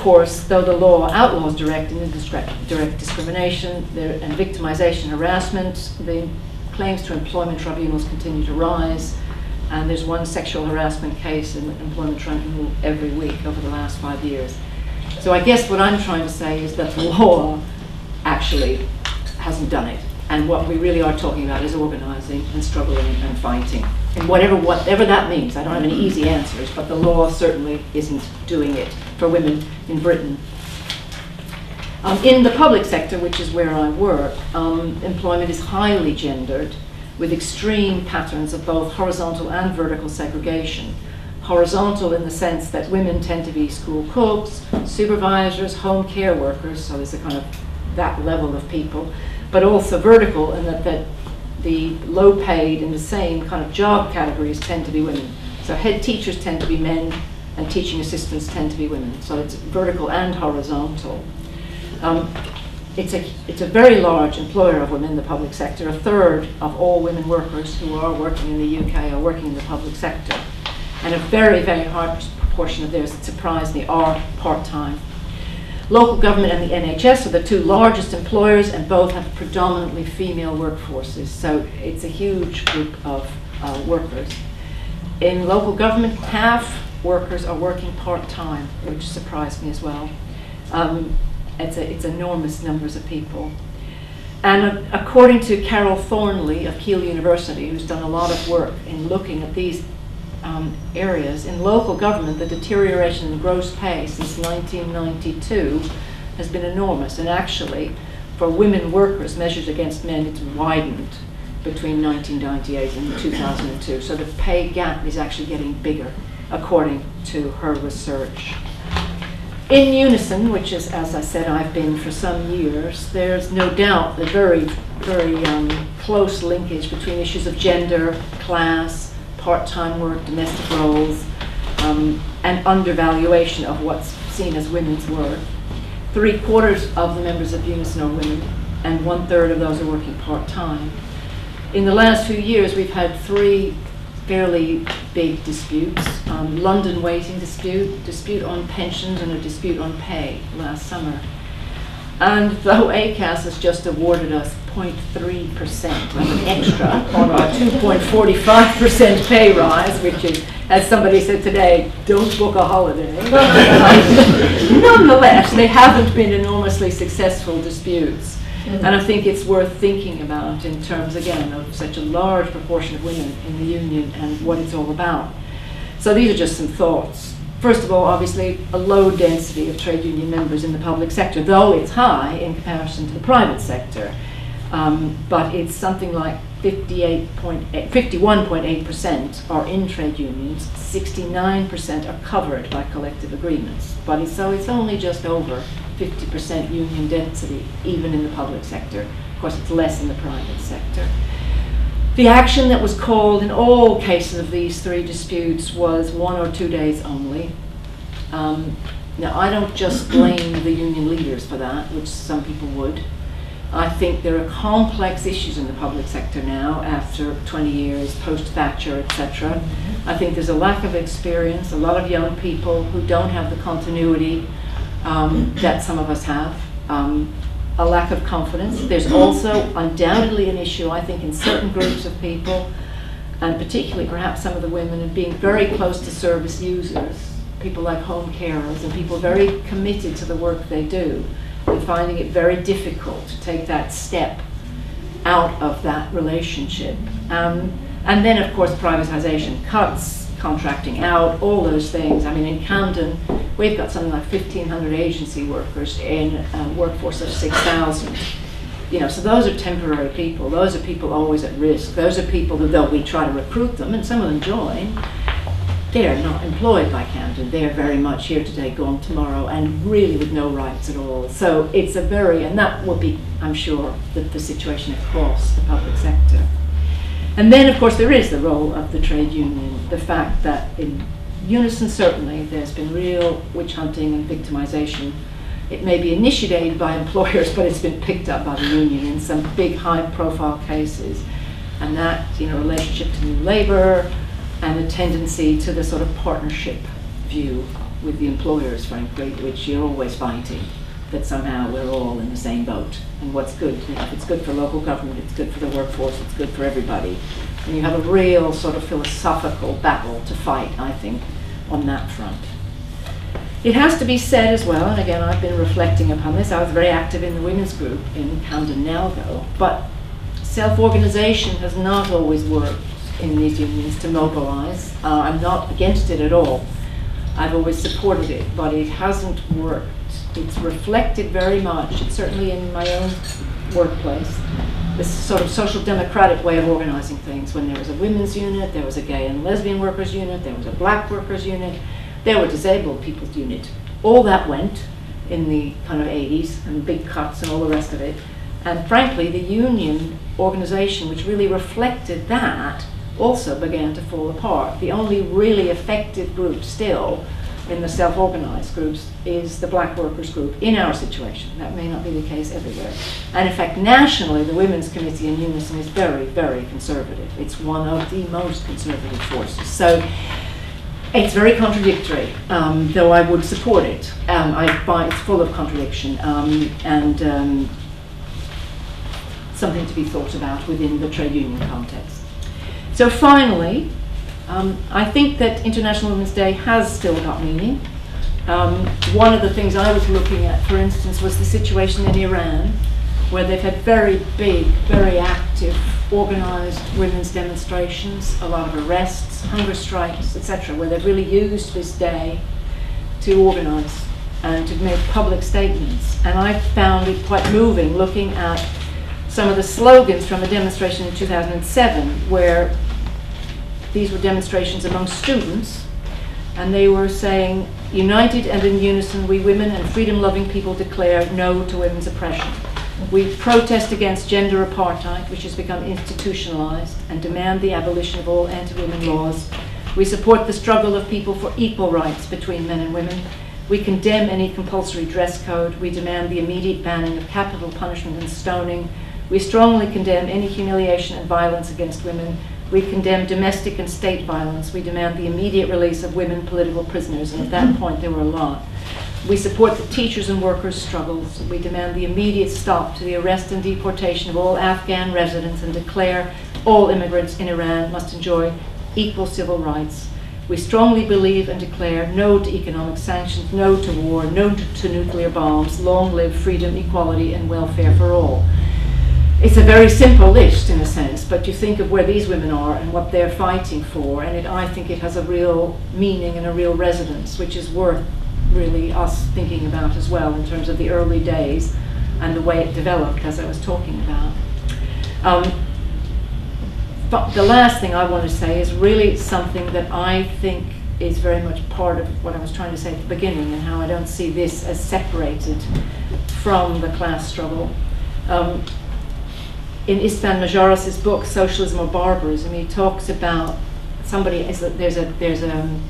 course, though the law outlaws direct and indirect discrimination and victimization, harassment, the claims to employment tribunals continue to rise. And there's one sexual harassment case in employment tribunal every week over the last 5 years. So I guess what I'm trying to say is that the law actually hasn't done it. And what we really are talking about is organizing and struggling and fighting. And whatever that means. I don't have any easy answers, but the law certainly isn't doing it for women in Britain. In the public sector, which is where I work, employment is highly gendered, with extreme patterns of both horizontal and vertical segregation. Horizontal in the sense that women tend to be school cooks, supervisors, home care workers, so there's a kind of that level of people, but also vertical in that the low paid in the same kind of job categories tend to be women. So head teachers tend to be men and teaching assistants tend to be women. So it's vertical and horizontal. It's a very large employer of women in the public sector. A third of all women workers who are working in the UK are working in the public sector. And a very, very high proportion of theirs, it surprised me, are part-time. Local government and the NHS are the two largest employers, and both have predominantly female workforces. So it's a huge group of workers. In local government, half workers are working part-time, which surprised me as well. It's enormous numbers of people. And according to Carol Thornley of Keele University, who's done a lot of work in looking at these areas, in local government, the deterioration in gross pay since 1992 has been enormous. And actually, for women workers measured against men, it's widened between 1998 and 2002. So the pay gap is actually getting bigger, according to her research. In Unison, which is, as I said, I've been for some years, there's no doubt a very, very close linkage between issues of gender, class, part-time work, domestic roles, and undervaluation of what's seen as women's work. 3/4 of the members of Unison are women, and 1/3 of those are working part-time. In the last few years, we've had 3 fairly big disputes. London waiting dispute on pensions, and a dispute on pay last summer. And though ACAS has just awarded us 0.3% of an extra on our 2.45% pay rise, which is, as somebody said today, don't book a holiday. Nonetheless, they haven't been enormously successful disputes. And I think it's worth thinking about in terms, again, of such a large proportion of women in the union and what it's all about. So these are just some thoughts. First of all, obviously, a low density of trade union members in the public sector, though it's high in comparison to the private sector. But it's something like 51.8% are in trade unions, 69% are covered by collective agreements. So it's only just over 50% union density, even in the public sector. Of course, it's less in the private sector. The action that was called in all cases of these 3 disputes was 1 or 2 days only. Now, I don't just blame the union leaders for that, which some people would. I think there are complex issues in the public sector now after 20 years, post-Thatcher, etc. I think there's a lack of experience, a lot of young people who don't have the continuity that some of us have, a lack of confidence. There's also undoubtedly an issue, I think, in certain groups of people, and particularly perhaps some of the women, in being very close to service users, people like home carers, and people very committed to the work they do, and finding it very difficult to take that step out of that relationship. And then, of course, privatization, cuts, contracting out, all those things. I mean, in Camden, we've got something like 1,500 agency workers in a workforce of 6,000. You know, so those are temporary people. Those are people always at risk. Those are people who, though we try to recruit them, and some of them join, they're not employed by Camden. They're very much here today, gone tomorrow, and really with no rights at all. So it's a very, and that will be, I'm sure, the situation across the public sector. And then, of course, there is the role of the trade union, the fact that in Unison, certainly, there's been real witch hunting and victimization. It may be initiated by employers, but it's been picked up by the union in some big, high-profile cases. And that, you know, relationship to new labor and the tendency to the sort of partnership view with the employers, frankly, which you're always fighting, that somehow we're all in the same boat. And what's good, if it's good for local government, it's good for the workforce, it's good for everybody. And you have a real sort of philosophical battle to fight, I think, on that front. It has to be said as well, and again, I've been reflecting upon this. I was very active in the women's group in Camden Nelgo, but self-organization has not always worked in these unions to mobilize. I'm not against it at all. I've always supported it, but it hasn't worked. It's reflected very much, certainly in my own workplace, this sort of social democratic way of organizing things. When there was a women's unit, there was a gay and lesbian workers unit, there was a black workers unit, there were disabled people's unit. All that went in the kind of 80s, and big cuts and all the rest of it. And frankly, the union organization, which really reflected that, also began to fall apart. The only really effective group still in the self-organized groups is the black workers group in our situation. That may not be the case everywhere. And in fact, nationally, the Women's Committee in Unison is very, very conservative. It's one of the most conservative forces. So it's very contradictory, though I would support it. I find it's full of contradiction and something to be thought about within the trade union context. So finally, I think that International Women's Day has still got meaning. One of the things I was looking at, for instance, was the situation in Iran, where they've had very big, very active, organized women's demonstrations, a lot of arrests, hunger strikes, etc., where they've really used this day to organize and to make public statements. And I found it quite moving looking at some of the slogans from a demonstration in 2007, where these were demonstrations among students, and they were saying, "United and in unison, we women and freedom-loving people declare no to women's oppression. We protest against gender apartheid, which has become institutionalized, and demand the abolition of all anti-women laws. We support the struggle of people for equal rights between men and women. We condemn any compulsory dress code. We demand the immediate banning of capital punishment and stoning. We strongly condemn any humiliation and violence against women. We condemn domestic and state violence. We demand the immediate release of women political prisoners," and at that point there were a lot. "We support the teachers' and workers' struggles. We demand the immediate stop to the arrest and deportation of all Afghan residents and declare all immigrants in Iran must enjoy equal civil rights. We strongly believe and declare no to economic sanctions, no to war, no to nuclear bombs. Long live freedom, equality, and welfare for all." It's a very simple list in a sense, but you think of where these women are and what they're fighting for, and I think it has a real meaning and a real resonance, which is worth really us thinking about as well in terms of the early days and the way it developed, as I was talking about. But the last thing I want to say is really something that I think is very much part of what I was trying to say at the beginning, and how I don't see this as separated from the class struggle. In Istvan Majoris's book, Socialism or Barbarism, he talks about there's an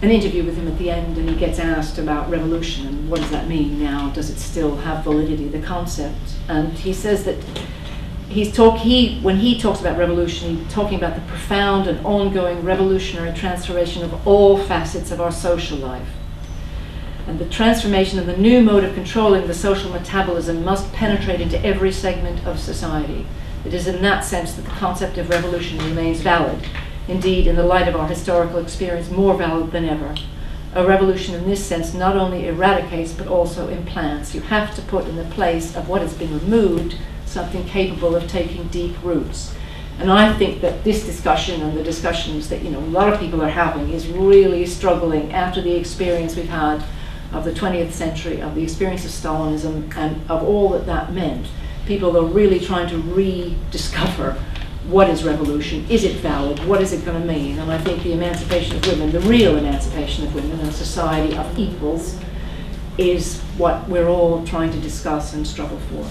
interview with him at the end, and he gets asked about revolution and what does that mean now? Does it still have validity, the concept? And he says that when he talks about revolution, he's talking about the profound and ongoing revolutionary transformation of all facets of our social life. And the transformation of the new mode of controlling the social metabolism must penetrate into every segment of society. It is in that sense that the concept of revolution remains valid. Indeed, in the light of our historical experience, more valid than ever. A revolution in this sense not only eradicates, but also implants. You have to put in the place of what has been removed something capable of taking deep roots. And I think that this discussion and the discussions that a lot of people are having is really struggling after the experience we've had of the 20th century, of the experience of Stalinism, and of all that that meant. People are really trying to rediscover what is revolution, is it valid, what is it going to mean? And I think the emancipation of women, the real emancipation of women and a society of equals, is what we're all trying to discuss and struggle for.